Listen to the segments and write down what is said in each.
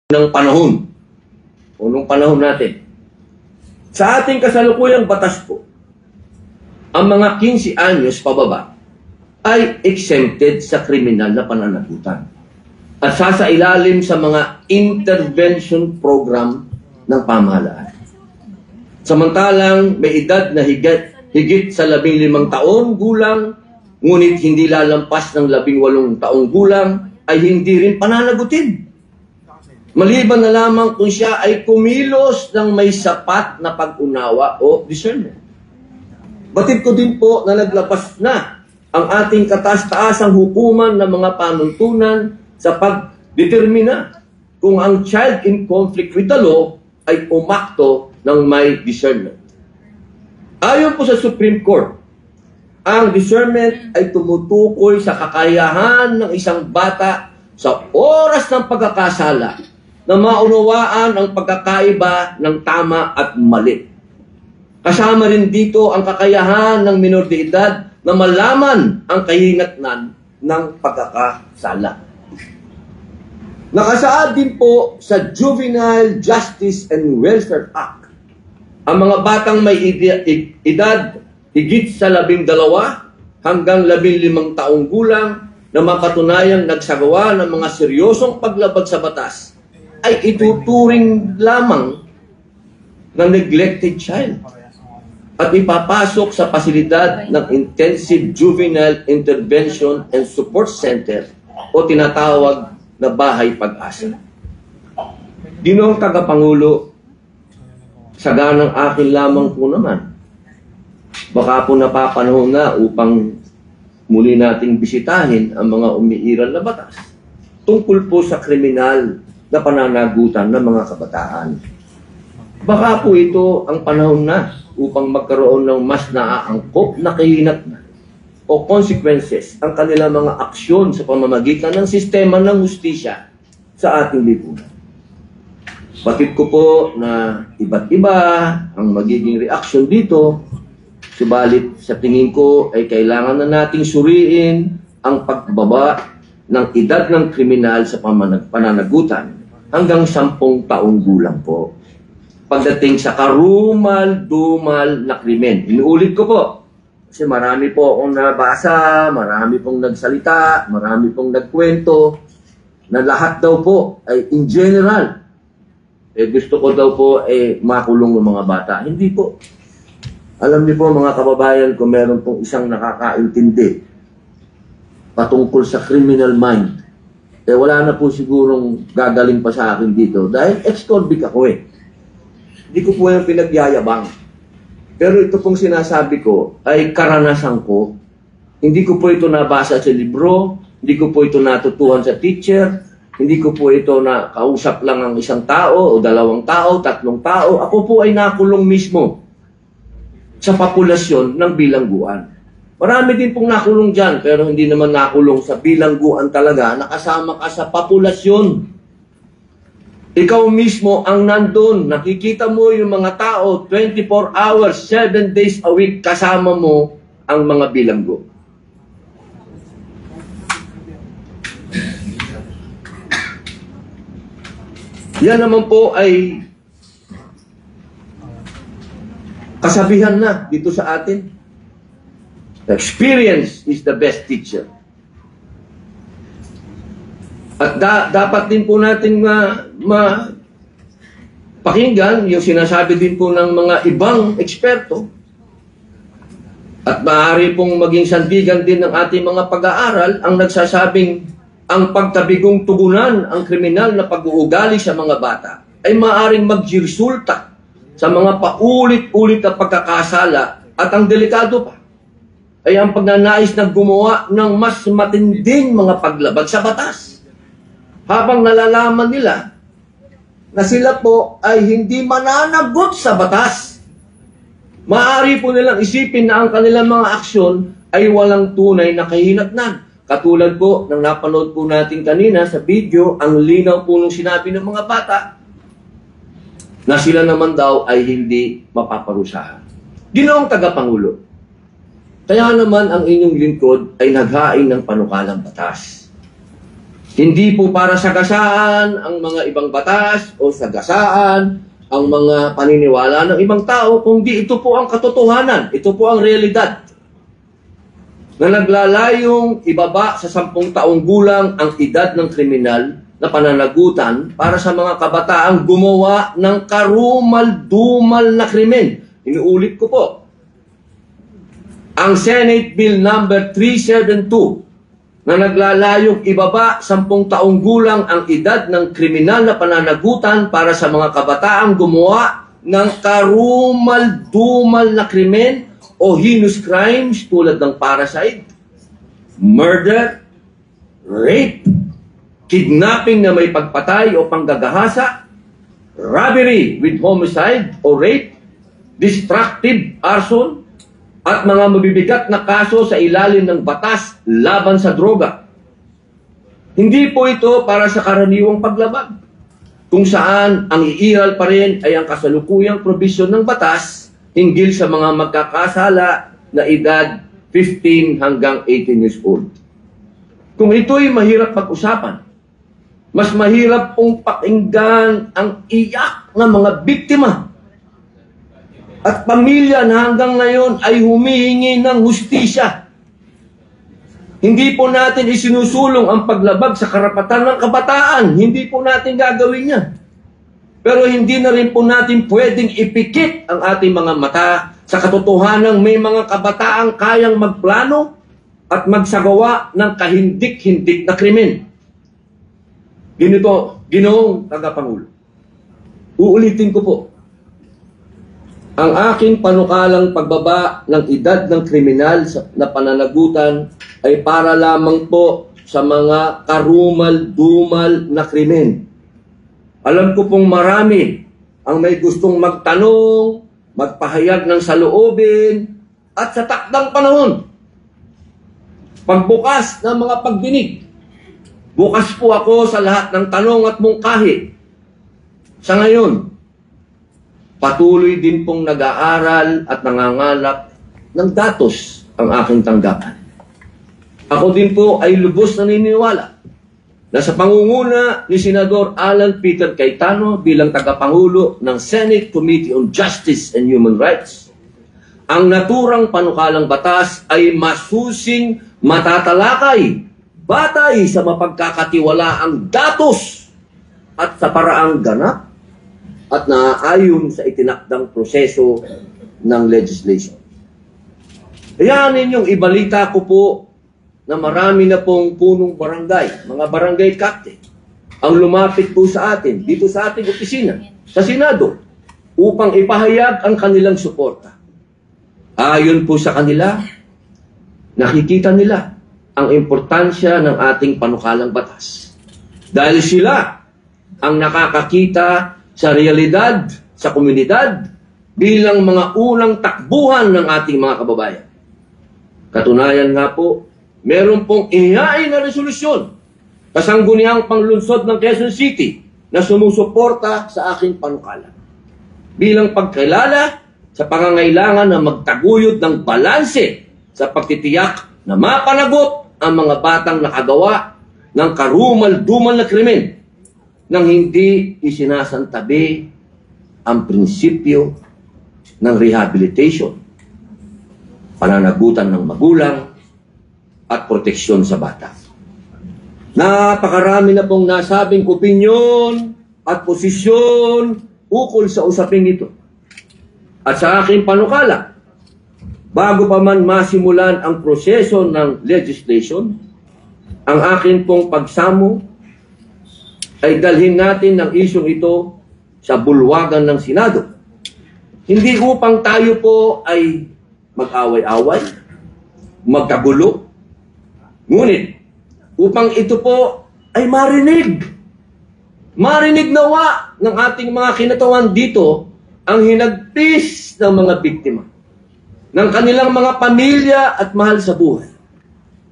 ng panahon o nung panahon natin. Sa ating kasalukuyang batas po, ang mga 15 anyos pababa ay exempted sa kriminal na pananagutan at sasailalim sa mga intervention program ng pamahalaan. Samantalang may edad na higit sa 15 taon gulang, ngunit hindi lalampas ng 18 taong gulang, ay hindi rin pananagutin. Maliban na lamang kung siya ay kumilos ng may sapat na pag-unawa o discernment. Batid ko din po na naglapas na ang ating kataas-taasang hukuman ng mga panuntunan sa pagdetermina kung ang child in conflict with the law ay umakto ng may discernment. Ayon po sa Supreme Court, ang discernment ay tumutukoy sa kakayahan ng isang bata sa oras ng pagkakasala na maunawaan ang pagkakaiba ng tama at mali. Kasama rin dito ang kakayahan ng minor de edad na malaman ang kahinatnan ng pagkakasala. Nakasaad din po sa Juvenile Justice and Welfare Act ang mga batang may edad higit sa 12 hanggang 15 taong gulang na makatunayang nagsagawa ng mga seryosong paglabag sa batas ay ituturing lamang ng neglected child at ipapasok sa pasilidad ng Intensive Juvenile Intervention and Support Center o tinatawag na Bahay Pag-asa. Ginoong Tagapangulo, saganang akin lamang po naman. Baka po napapanahon na upang muli nating bisitahin ang mga umiiral na batas tungkol po sa kriminal na pananagutan ng mga kabataan. Baka po ito ang panahon na upang magkaroon ng mas naaangkop na kahinatnan o consequences ang kanilang mga aksyon sa pamamagitan ng sistema ng hustisya sa ating lipunan. Batid ko po na iba't iba ang magiging reaksyon dito, subalit sa tingin ko ay kailangan na nating suriin ang pagbaba ng edad ng kriminal sa pananagutan hanggang 10 taong gulang po. Pagdating sa karumal-dumal na krimen. Inuulit ko po, kasi marami po akong nabasa, marami pong nagsalita, marami pong nagkwento, na lahat daw po ay in general, gusto ko daw po makulong ng mga bata. Hindi po. Alam niyo po mga kababayan, kung meron pong isang nakakaintindi patungkol sa criminal mind, wala na po sigurong gagaling pa sa akin dito. Dahil ex-convict ako Hindi ko po yung pinagyayabang. Pero ito pong sinasabi ko ay karanasan ko. Hindi ko po ito nabasa sa libro, hindi ko po ito natutuhan sa teacher, hindi ko po ito na kausap lang ang isang tao o 2 tao, 3 tao. Ako po ay nakulong mismo sa populasyon ng bilangguan. Marami din pong nakulong dyan, pero hindi naman nakulong sa bilangguan talaga, nakasama ka sa populasyon. Ikaw mismo ang nandun, nakikita mo yung mga tao, 24 hours, 7 days a week, kasama mo ang mga bilanggo. Yan naman po ay kasabihan na dito sa atin. Experience is the best teacher. At dapat din po natin pakinggan yung sinasabi din po ng mga ibang eksperto at maaari pong maging sandigan din ng ating mga pag-aaral ang nagsasabing ang pagtabigong tugunan ang kriminal na pag-uugali sa mga bata ay maaaring magresulta sa mga paulit-ulit na pagkakasala at ang delikado pa ay ang pagnanais na gumawa ng mas matinding mga paglabag sa batas. Habang nalalaman nila na sila po ay hindi mananagot sa batas. Maaari po nilang isipin na ang kanilang mga aksyon ay walang tunay na kahinatnan. Katulad po ng napanood po natin kanina sa video, ang linaw po nung sinabi ng mga bata na sila naman daw ay hindi mapaparusahan. Ginoong Tagapangulo, kaya naman ang inyong lingkod ay naghain ng panukalang batas. Hindi po para sagasaan ang mga ibang batas o sagasaan ang mga paniniwala ng ibang tao, kundi ito po ang katotohanan, ito po ang realidad na naglalayong ibaba sa 10 taong gulang ang edad ng kriminal na pananagutan para sa mga kabataang gumawa ng karumal-dumal na krimen. Inuulit ko po, ang Senate Bill number 372 na naglalayong ibaba 10 taong gulang ang edad ng kriminal na pananagutan para sa mga kabataang gumawa ng karumal-dumal na krimen o heinous crimes tulad ng parricide, murder, rape, kidnapping na may pagpatay o panggagahasa, robbery with homicide o rape, destructive arson, at mga mabibigat na kaso sa ilalim ng batas laban sa droga. Hindi po ito para sa karaniwang paglabag, kung saan ang iiral pa rin ay ang kasalukuyang probisyon ng batas hinggil sa mga magkakasala na edad 15 hanggang 18 years old. Kung ito'y mahirap pag-usapan, mas mahirap pong pakinggan ang iyak ng mga biktima at pamilya na hanggang ngayon ay humihingi ng hustisya. Hindi po natin isinusulong ang paglabag sa karapatan ng kabataan. Hindi po natin gagawin yan. Pero hindi na rin po natin pwedeng ipikit ang ating mga mata sa katotohanang may mga kabataang kayang magplano at magsagawa ng kahindik-hindik na krimen. Ganito, Ginoong Tagapangulo, uulitin ko po, ang aking panukalang pagbaba ng edad ng kriminal na pananagutan ay para lamang po sa mga karumal-dumal na krimen. Alam ko pong marami ang may gustong magtanong, magpahayag ng saloobin, at sa takdang panahon, pagbukas ng mga pagdinig, bukas po ako sa lahat ng tanong at mungkahi. Sa ngayon, patuloy din pong nag-aaral at nangangalap ng datos ang aking tanggapan. Ako din po ay lubos na naniniwala na sa pangunguna ni Senador Alan Peter Cayetano bilang tagapangulo ng Senate Committee on Justice and Human Rights, ang naturang panukalang batas ay masusing matatalakay batay sa mapagkakatiwalaang datos at sa paraang ganap at naaayon sa itinakdang proseso ng legislation. Kaya ninyong ibalita ko po na marami na pong punong barangay, mga barangay captain, ang lumapit po sa atin, dito sa ating opisina, sa Senado, upang ipahayag ang kanilang suporta. Ayon po sa kanila, nakikita nila ang importansya ng ating panukalang batas. Dahil sila ang nakakakita sa realidad, sa komunidad, bilang mga unang takbuhan ng ating mga kababayan. Katunayan nga po, meron pong ihain na resolusyon kasangguniang panglunsod ng Quezon City na sumusuporta sa aking panukala. Bilang pagkilala sa pangangailangan na magtaguyod ng balanse sa pagtitiyak na mapanagot ang mga batang nakagawa ng karumal-dumal na krimen nang hindi isinasantabi ang prinsipyo ng rehabilitation, pananagutan ng magulang, at proteksyon sa bata. Napakarami na pong nasabing opinyon at posisyon ukol sa usaping ito. At sa aking panukala, bago pa man masimulan ang proseso ng legislation, ang akin pong pagsamo ay dalhin natin ng isyong ito sa bulwagan ng Senado. Hindi upang tayo po ay mag-away-away, magkagulo, ngunit upang ito po ay marinig. Marinig nawa ng ating mga kinatawan dito ang hinagpis ng mga biktima, ng kanilang mga pamilya at mahal sa buhay.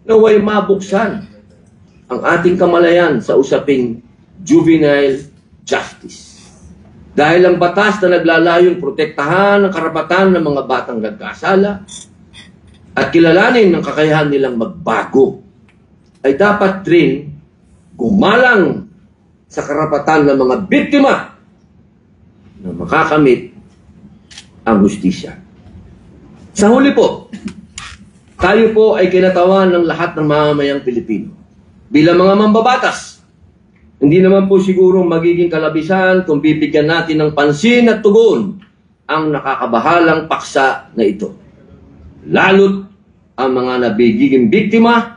Naway mabuksan ang ating kamalayan sa usaping juvenile justice. Dahil ang batas na naglalayong protektahan ang karapatan ng mga batang nagkasala at kilalanin ng kakayahan nilang magbago, ay dapat rin gumalang sa karapatan ng mga biktima na makakamit ang hustisya. Sa huli po, tayo po ay kinatawan ng lahat ng mamamayang Pilipino. Bilang mga mambabatas, hindi naman po siguro magiging kalabisan kung bibigyan natin ng pansin at tugon ang nakakabahalang paksa na ito. Lalo't ang mga nabigiging biktima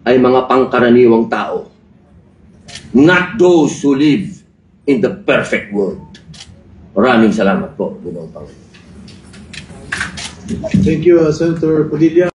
ay mga pangkaraniwang tao, not those who live in the perfect world. Maraming salamat po, Ginoong Panginoon. Thank you, Senator Padilla.